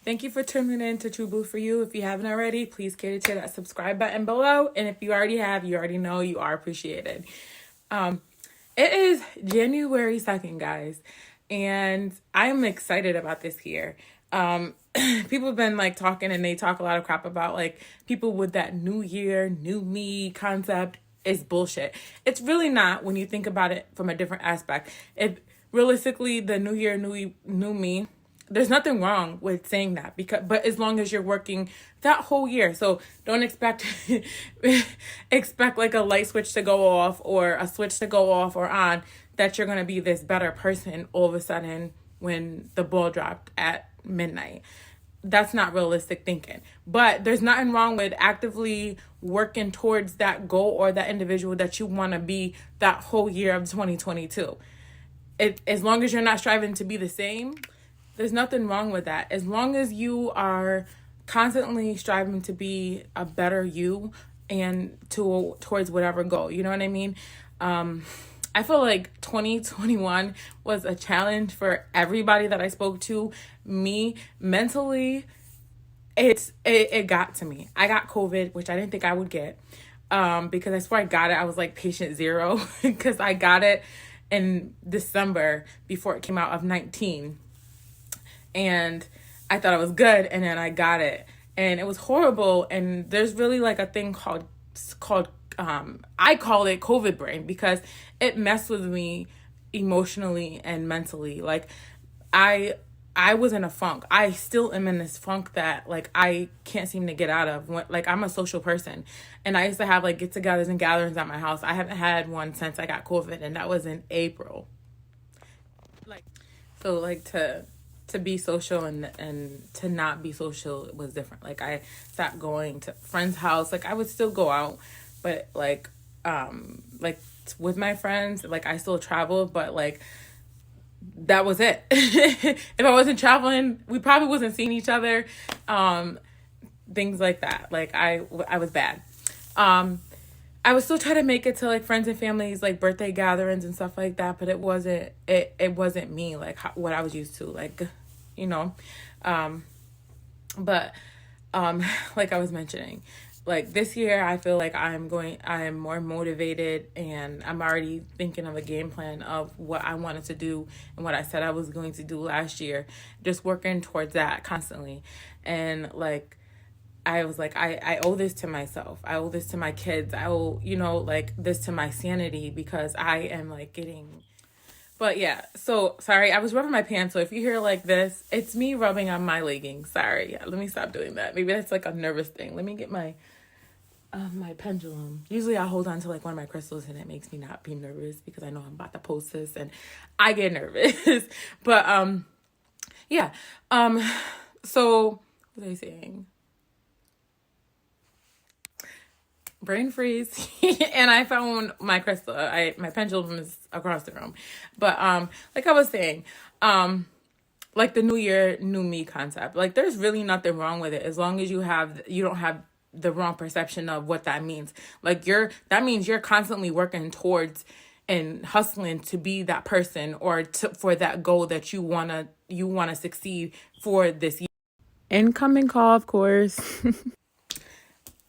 Thank you for tuning in to True Blue for You. If you haven't already, please cater to that subscribe button below. And if you already have, you already know you are appreciated. It is January 2nd, guys, and I'm excited about this year. People have been like talking, and they talk a lot of crap about like people with that new year, new me concept is bullshit. It's really not when you think about it from a different aspect. If realistically the new year, new me, there's nothing wrong with saying that, but as long as you're working that whole year. So don't expect expect like a light switch to go off or a switch to go off or on, that you're going to be this better person all of a sudden when the ball dropped at midnight. That's not realistic thinking. But there's nothing wrong with actively working towards that goal or that individual that you want to be that whole year of 2022. As long as you're not striving to be the same, there's nothing wrong with that. As long as you are constantly striving to be a better you and towards whatever goal, you know what I mean? I feel like 2021 was a challenge for everybody that I spoke to. Me, mentally, it got to me. I got COVID, which I didn't think I would get, because I swear I got it. I was like patient zero because I got it in December before it came out of 19. And I thought it was good, and then I got it, and it was horrible. And there's really like a thing called I call it COVID brain, because it messed with me emotionally and mentally. Like I was in a funk. I still am in this funk that like I can't seem to get out of. Like I'm a social person, and I used to have like get-togethers and gatherings at my house. I haven't had one since I got COVID, and that was in April. Like to be social and to not be social was different. Like I stopped going to friends' house. Like I would still go out, but like with my friends, like I still traveled, but like that was it. If I wasn't traveling, we probably wasn't seeing each other. Things like that. Like I was bad. I was still trying to make it to like friends and families, like birthday gatherings and stuff like that, but it wasn't me, like what I was used to, like, you know. But like I was mentioning, like this year I feel like I am more motivated, and I'm already thinking of a game plan of what I wanted to do and what I said I was going to do last year, just working towards that constantly. And like I was like, I owe this to myself. I owe this to my kids. I owe, like this to my sanity, because I am like getting... But yeah, so sorry, I was rubbing my pants. So if you hear like this, it's me rubbing on my leggings. Sorry. Let me stop doing that. Maybe that's like a nervous thing. Let me get my pendulum. Usually I hold on to like one of my crystals, and it makes me not be nervous because I know I'm about to post this and I get nervous. But yeah. So what was I saying? Brain freeze. And I found my crystal. My pendulum is across the room. But like I was saying, like the new year, new me concept. Like there's really nothing wrong with it, as long as you don't have the wrong perception of what that means. Like that means you're constantly working towards and hustling to be that person, or for that goal that you wanna succeed for this year. Incoming call, of course.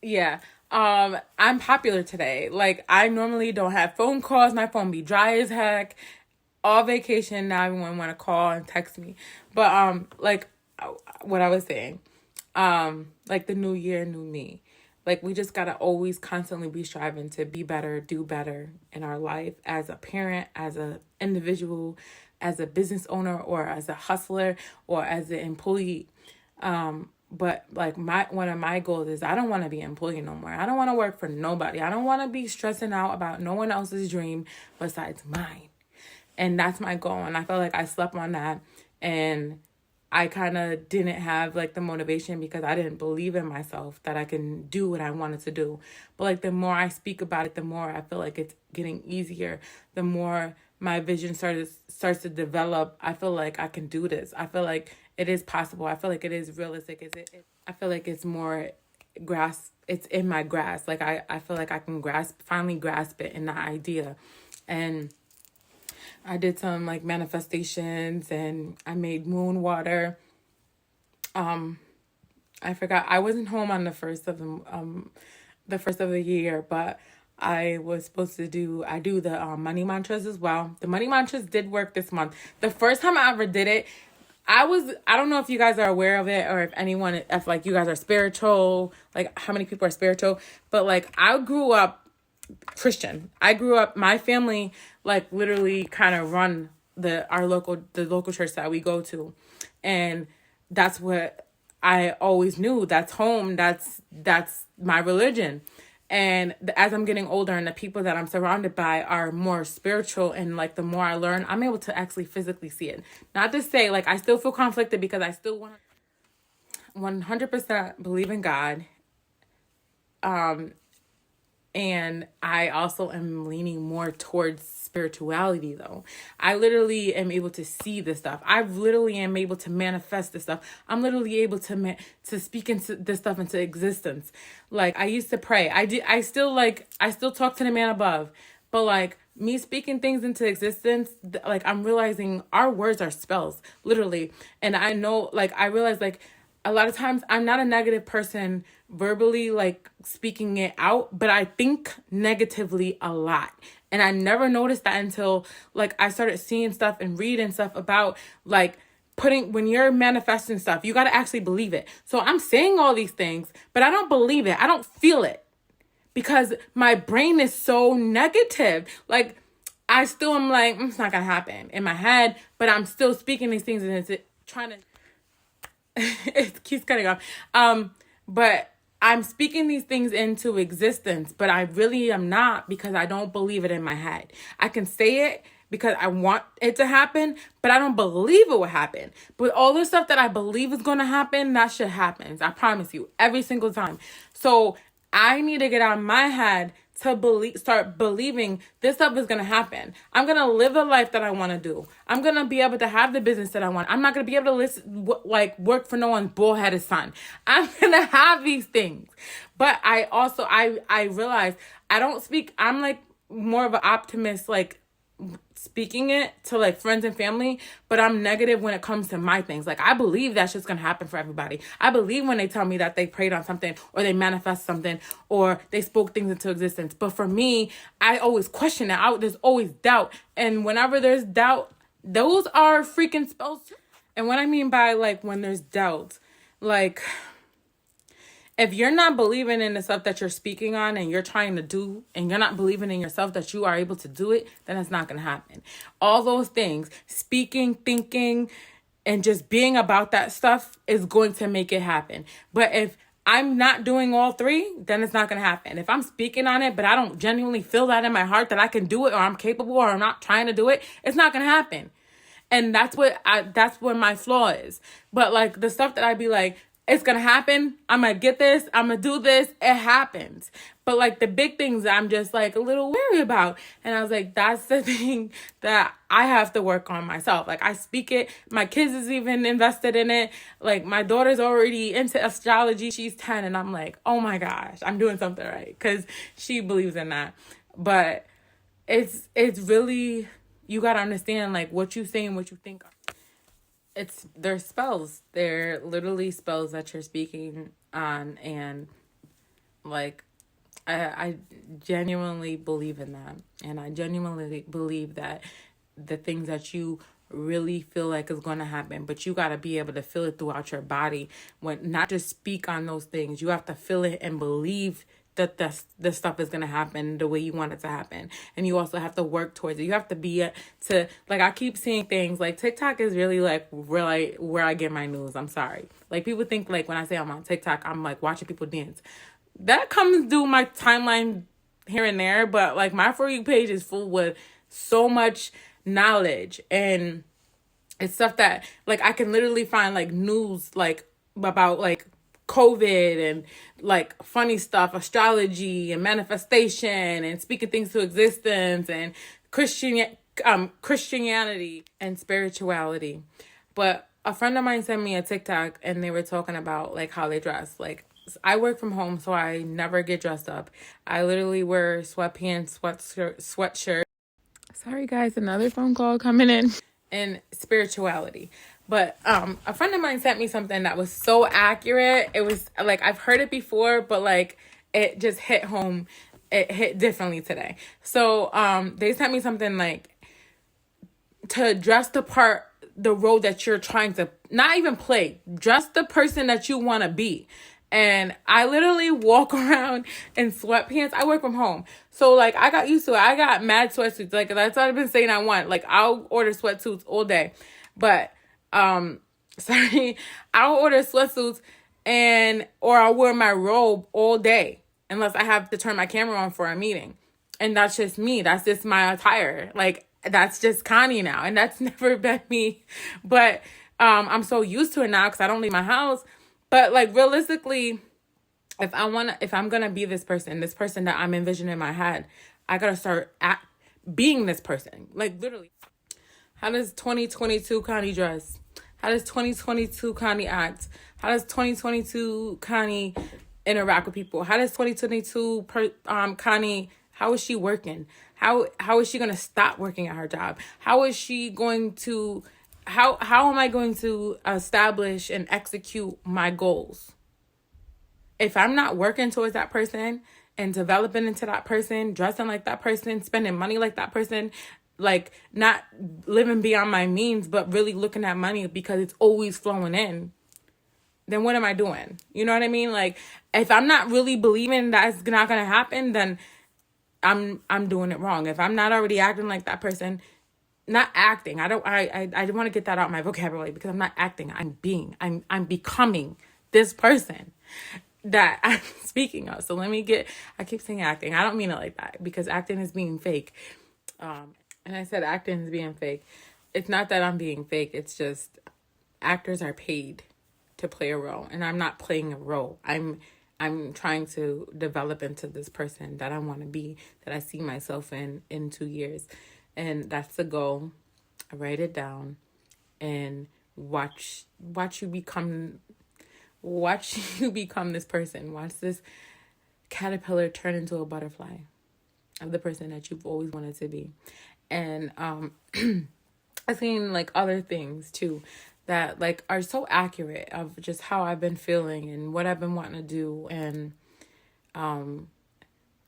Yeah. I'm popular today. Like I normally don't have phone calls. My phone be dry as heck. All vacation now, everyone want to call and text me. But like what I was saying, like the new year, new me. Like we just gotta always constantly be striving to be better, do better in our life, as a parent, as an individual, as a business owner, or as a hustler, or as an employee. But like one of my goals is I don't want to be an employee no more. I don't want to work for nobody. I don't want to be stressing out about no one else's dream besides mine. And that's my goal. And I felt like I slept on that, and I kind of didn't have like the motivation, because I didn't believe in myself that I can do what I wanted to do. But like the more I speak about it, the more I feel like it's getting easier. The more my vision starts to develop, I feel like I can do this. I feel like it is possible. I feel like it is realistic. I feel like it's more it's in my grasp. Like I feel like I can finally grasp it in the idea. And I did some like manifestations, and I made moon water. I forgot. I wasn't home on the first of the year, but I was supposed to do the money mantras as well. The money mantras did work this month. The first time I ever did it, I don't know if you guys are aware of it, or if like you guys are spiritual, like how many people are spiritual, but like I grew up Christian. My family like literally kind of run the local church that we go to. And that's what I always knew. That's home. That's my religion. And as I'm getting older and the people that I'm surrounded by are more spiritual, and like the more I learn, I'm able to actually physically see it. Not to say like I still feel conflicted, because I still want to 100% believe in God. And I also am leaning more towards spirituality, though. I literally am able to see this stuff. I literally am able to manifest this stuff. I'm literally able to speak into this stuff into existence. Like I used to pray. I still talk to the man above. But like me speaking things into existence, like I'm realizing our words are spells, literally. And I know, like I realize, like a lot of times I'm not a negative person verbally, like speaking it out, but I think negatively a lot. And I never noticed that until like I started seeing stuff and reading stuff about like when you're manifesting stuff, you got to actually believe it. So I'm saying all these things, but I don't believe it. I don't feel it, because my brain is so negative. Like I still am like, it's not gonna happen in my head, but I'm still speaking these things, and it's trying to it keeps cutting off. But I'm speaking these things into existence, but I really am not, because I don't believe it in my head. I can say it because I want it to happen, but I don't believe it will happen. But all the stuff that I believe is going to happen, that shit happens. I promise you, every single time. So I need to get out of my head to start believing this stuff is going to happen. I'm going to live the life that I want to do. I'm going to be able to have the business that I want. I'm not going to be able to work for no one's bullheaded son. I'm going to have these things. But I also, I realize I don't speak, I'm like more of an optimist, like speaking it to like friends and family, but I'm negative when it comes to my things. Like I believe that shit's gonna happen for everybody. I believe when they tell me that they prayed on something, or they manifest something, or they spoke things into existence. But for me, I always question it. There's always doubt. And whenever there's doubt, those are freaking spells. And what I mean by like when there's doubt, like if you're not believing in the stuff that you're speaking on and you're trying to do, and you're not believing in yourself that you are able to do it, then it's not going to happen. All those things, speaking, thinking, and just being about that stuff is going to make it happen. But if I'm not doing all three, then it's not going to happen. If I'm speaking on it, but I don't genuinely feel that in my heart that I can do it, or I'm capable, or I'm not trying to do it, it's not going to happen. And that's where my flaw is. But like the stuff that I be like, it's going to happen. I'm going to get this. I'm going to do this. It happens. But like the big things I'm just like a little wary about. And I was like, that's the thing that I have to work on myself. Like I speak it. My kids is even invested in it. Like my daughter's already into astrology. She's 10. And I'm like, oh my gosh, I'm doing something right. Because she believes in that. But it's really, you got to understand like what you say and what you think are. They're spells. They're literally spells that you're speaking on, and like I genuinely believe in that, and I genuinely believe that the things that you really feel like is going to happen, but you got to be able to feel it throughout your body. When not just speak on those things, you have to feel it and believe that this stuff is going to happen the way you want it to happen. And you also have to work towards it. You have to like, I keep seeing things like TikTok is really like where I get my news. I'm sorry. Like people think like when I say I'm on TikTok, I'm like watching people dance. That comes through my timeline here and there, but like my For You page is full with so much knowledge, and it's stuff that like I can literally find like news like about like COVID and like funny stuff, astrology and manifestation and speaking things to existence and Christianity and spirituality. But a friend of mine sent me a TikTok, and they were talking about like how they dress. Like I work from home, so I never get dressed up. I literally wear sweatpants, sweatshirt. Sorry guys, another phone call coming in. And spirituality. But a friend of mine sent me something that was so accurate. It was like, I've heard it before, but like it just hit home. It hit differently today. So they sent me something like, to dress the role that you're trying to not even play, dress the person that you want to be. And I literally walk around in sweatpants. I work from home. So like I got used to it. I got mad sweatsuits. Like that's what I've been saying I want. Like I'll order sweatsuits all day. But sorry, I'll order sweatsuits or I'll wear my robe all day unless I have to turn my camera on for a meeting. And that's just me. That's just my attire. Like that's just Connie now. And that's never been me. But I'm so used to it now because I don't leave my house. But like realistically, if I'm gonna be this person that I'm envisioning in my head, I gotta start being this person. Like literally. How does 2022 Connie dress? How does 2022 Connie act? How does 2022 Connie interact with people? How does 2022 Connie, how is she working? How is she going to stop working at her job? How is she going to how am I going to establish and execute my goals? If I'm not working towards that person and developing into that person, dressing like that person, spending money like that person, like not living beyond my means, but really looking at money because it's always flowing in, then what am I doing? You know what I mean? Like if I'm not really believing that it's not going to happen, then I'm doing it wrong. If I'm not already acting like that person, not acting. I want to get that out of my vocabulary because I'm not acting. I'm becoming this person that I'm speaking of. So I keep saying acting. I don't mean it like that because acting is being fake. And I said acting is being fake. It's not that I'm being fake. It's just actors are paid to play a role, and I'm not playing a role. I'm trying to develop into this person that I want to be, that I see myself in 2 years. And that's the goal. I write it down and watch you become this person. Watch this caterpillar turn into a butterfly of the person that you've always wanted to be. And I've seen like other things too that like are so accurate of just how I've been feeling and what I've been wanting to do. And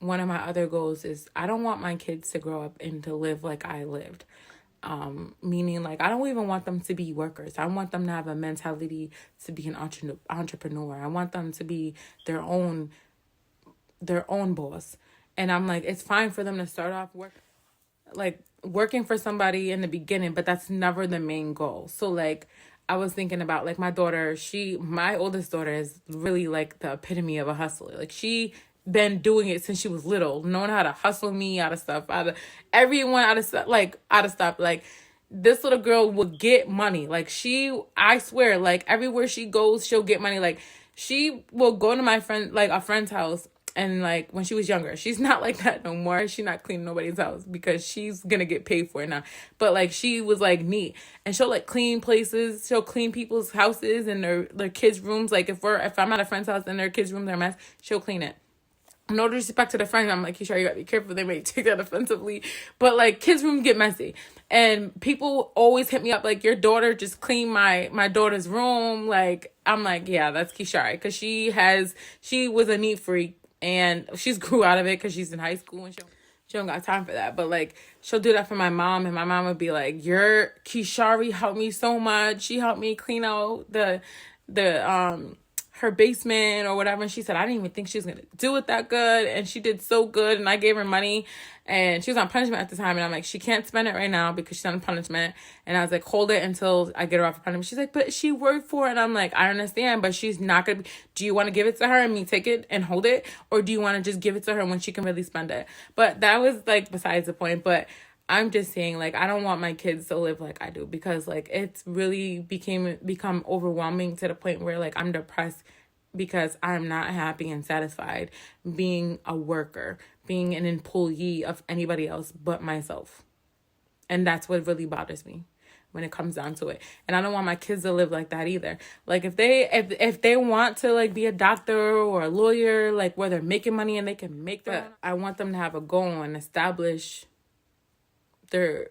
one of my other goals is I don't want my kids to grow up and to live like I lived. Meaning like I don't even want them to be workers. I want them to have a mentality to be an entrepreneur. I want them to be their own boss. And I'm like, it's fine for them to start off working for somebody in the beginning, but that's never the main goal. So like I was thinking about like my daughter, my oldest daughter is really like the epitome of a hustler. Like she been doing it since she was little, knowing how to hustle me out of stuff, out of stuff. Like this little girl will get money. Like I swear, like everywhere she goes, she'll get money. Like she will go to a friend's house. And like when she was younger, she's not like that no more. She's not cleaning nobody's house because she's gonna get paid for it now. But like she was like neat, and she'll like clean places. She'll clean people's houses and their kids' rooms. Like if I'm at a friend's house and their kids' rooms are a mess, she'll clean it. No disrespect to the friends, I'm like, you sure you gotta be careful. They may take that offensively, but like kids' rooms get messy, and people always hit me up like, your daughter just cleaned my daughter's room. Like I'm like, yeah, that's Kishari, because she was a neat freak. And she's grew out of it because she's in high school and she don't got time for that. But like she'll do that for my mom, and my mom would be like, your Kishari helped me so much. She helped me clean out the her basement or whatever. And she said, I didn't even think she was gonna do it that good, and she did so good. And I gave her money, and she was on punishment at the time, and I'm like, she can't spend it right now because she's on punishment. And I was like, hold it until I get her off of punishment. She's like, but she worked for it. And I'm like, I understand, but she's not gonna be. Do you want to give it to her and me take it and hold it, or do you want to just give it to her when she can really spend it? But that was like besides the point. But I'm just saying, like, I don't want my kids to live like I do, because like it's really become overwhelming to the point where like I'm depressed because I'm not happy and satisfied being a worker, being an employee of anybody else but myself. And that's what really bothers me when it comes down to it. And I don't want my kids to live like that either. Like if they want to like be a doctor or a lawyer, like where they're making money and they can make their own, I want them to have a goal and establish their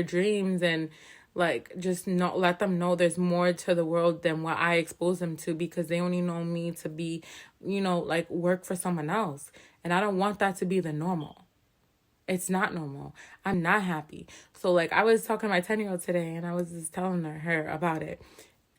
dreams and Like, just not let them know there's more to the world than what I expose them to, because they only know me to be, like, work for someone else. And I don't want that to be the normal. It's not normal. I'm not happy. So, like, I was talking to my 10-year-old today, and I was just telling her about it,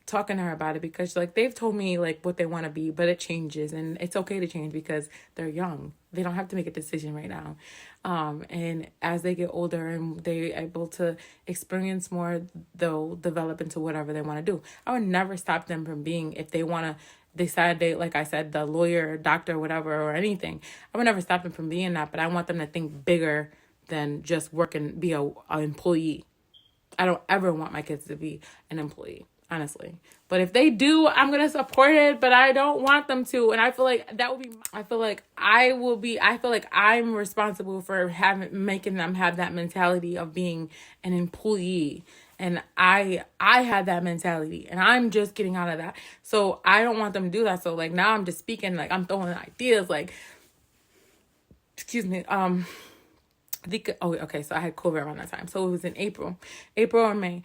talking to her about it, because, like, they've told me, like, what they want to be, but it changes, and it's okay to change because they're young. They don't have to make a decision right now. And as they get older and they're able to experience more, they'll develop into whatever they want to do. I would never stop them from being, if they want to decide they, like I said, the lawyer, doctor, whatever, or anything. I would never stop them from being that, but I want them to think bigger than just work and be a employee. I don't ever want my kids to be an employee, honestly. But if they do, I'm going to support it, but I don't want them to. And I feel like that would be, I feel like I'm responsible for making them have that mentality of being an employee. And I had that mentality, and I'm just getting out of that. So I don't want them to do that. So, like, now I'm just speaking, like, I'm throwing ideas, like, excuse me, okay, so I had COVID around that time. So it was in April or May.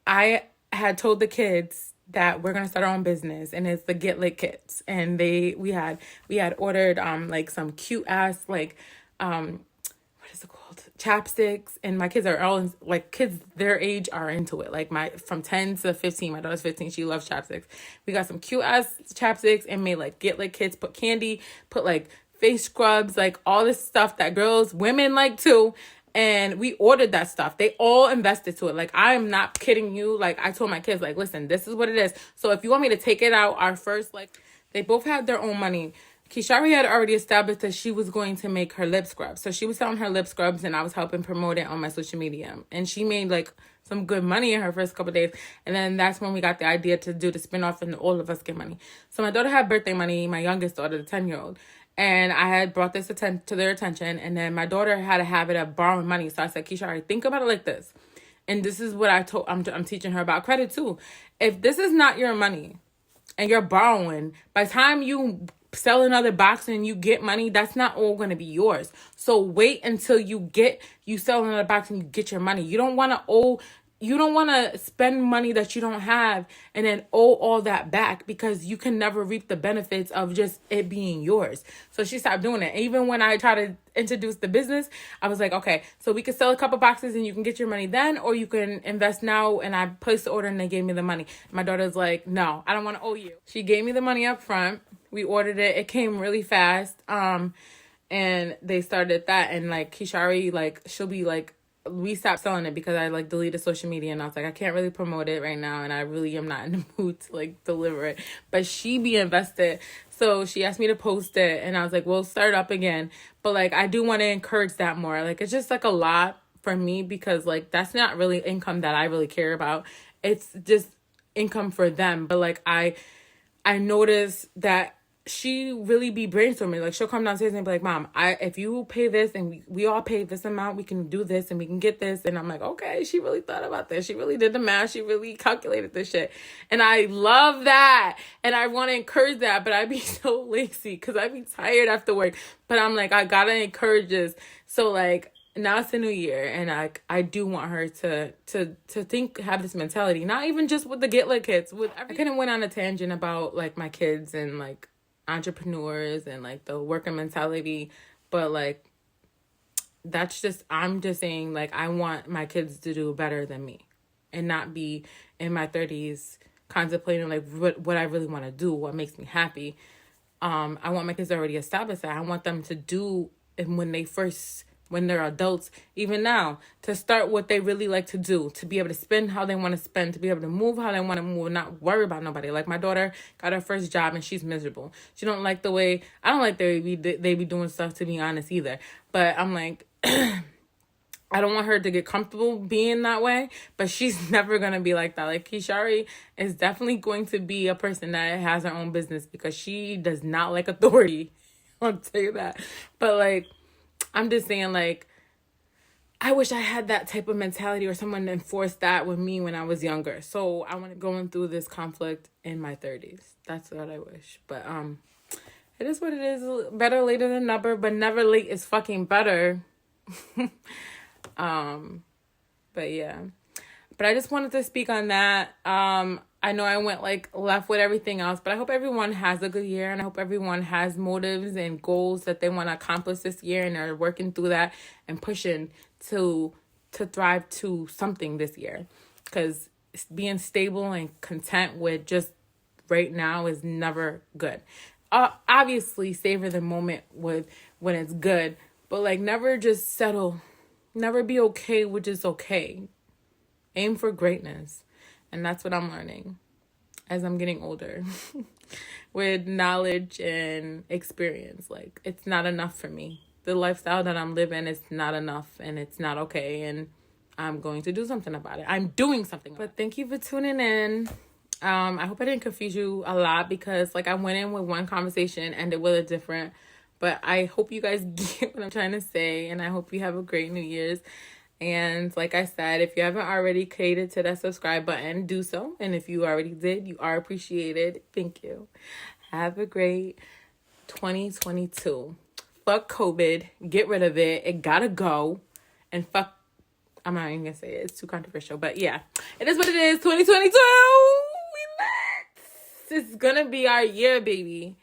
I had told the kids that we're gonna start our own business, and it's the Get Lit Kits. And we had ordered like some cute ass, like, what is it called, chapsticks. And my kids are all, like, kids their age are into it, like from 10 to 15. My daughter's 15, she loves chapsticks. We got some cute ass chapsticks and made, like, Get Lit Kits, put candy, put, like, face scrubs, like, all this stuff that women like too. And we ordered that stuff. They all invested to it. Like, I am not kidding you. Like, I told my kids, like, listen, this is what it is. So if you want me to take it out, our first, like, they both had their own money. Kishari had already established that she was going to make her lip scrubs. So she was selling her lip scrubs, and I was helping promote it on my social media. And she made, like, some good money in her first couple of days. And then that's when we got the idea to do the spinoff and all of us get money. So my daughter had birthday money, my youngest daughter, the 10-year-old. And I had brought this to their attention. And then my daughter had a habit of borrowing money. So I said, Kishari, think about it like this. And this is what I'm teaching her about credit too. If this is not your money and you're borrowing, by the time you sell another box and you get money, that's not all going to be yours. So wait until you sell another box and you get your money. You don't want to spend money that you don't have and then owe all that back, because you can never reap the benefits of just it being yours. So she stopped doing it. Even when I tried to introduce the business, I was like, okay, so we could sell a couple boxes and you can get your money then, or you can invest now. And I placed the order and they gave me the money. My daughter's like, no, I don't want to owe you. She gave me the money up front. We ordered it. It came really fast. And they started that. And, like, Kishari, like, she'll be like, we stopped selling it because I, like, deleted social media, and I was like, I can't really promote it right now, and I really am not in the mood to, like, deliver it. But she be invested, so she asked me to post it, and I was like, we'll start up again. But, like, I do want to encourage that more. Like, it's just, like, a lot for me, because, like, that's not really income that I really care about. It's just income for them. But, like, I noticed that she really be brainstorming. Like, she'll come downstairs and be like, Mom, if you pay this and we all pay this amount, we can do this and we can get this. And I'm like, okay, she really thought about this. She really did the math. She really calculated this shit. And I love that. And I want to encourage that, but I be so lazy because I be tired after work. But I'm like, I gotta encourage this. So, like, now it's a new year, and I do want her to have this mentality, not even just with the Get Lit Kids. I kind of went on a tangent about, like, my kids and, like, entrepreneurs and, like, the worker mentality, but, like, I'm just saying, like, I want my kids to do better than me and not be in my 30s contemplating, like, what I really want to do, what makes me happy. I want my kids to already establish that. I want them to do, and when they're adults, even now, to start what they really like to do, to be able to spend how they want to spend, to be able to move how they want to move, not worry about nobody. Like, my daughter got her first job and she's miserable. She don't like the way, I don't like they be doing stuff, to be honest, either. But I'm like, I don't want her to get comfortable being that way, but she's never going to be like that. Like, Kishari is definitely going to be a person that has her own business, because she does not like authority. I'll tell you that. But, like, I'm just saying, like, I wish I had that type of mentality, or someone enforced that with me when I was younger. So I want to go through this conflict in my 30s. That's what I wish. But it is what it is. Better later than never, but never late is fucking better. But yeah. But I just wanted to speak on that. I know I went like left with everything else, but I hope everyone has a good year, and I hope everyone has motives and goals that they want to accomplish this year, and are working through that and pushing to thrive to something this year. Because being stable and content with just right now is never good. Obviously, savor the moment with when it's good, but like never just settle. Never be okay with just okay. Aim for greatness. And that's what I'm learning as I'm getting older with knowledge and experience. Like, it's not enough for me. The lifestyle that I'm living is not enough, and it's not okay. And I'm going to do something about it. I'm doing something. But thank you for tuning in. I hope I didn't confuse you a lot, because like I went in with one conversation, ended with a different. But I hope you guys get what I'm trying to say, and I hope you have a great New Year's. And like I said, if you haven't already catered to that subscribe button, do so. And if you already did, you are appreciated. Thank you. Have a great 2022. Fuck COVID. Get rid of it. It gotta go. And fuck, I'm not even gonna say it. It's too controversial. But yeah, it is what it is. 2022. We lit. It's gonna be our year, baby.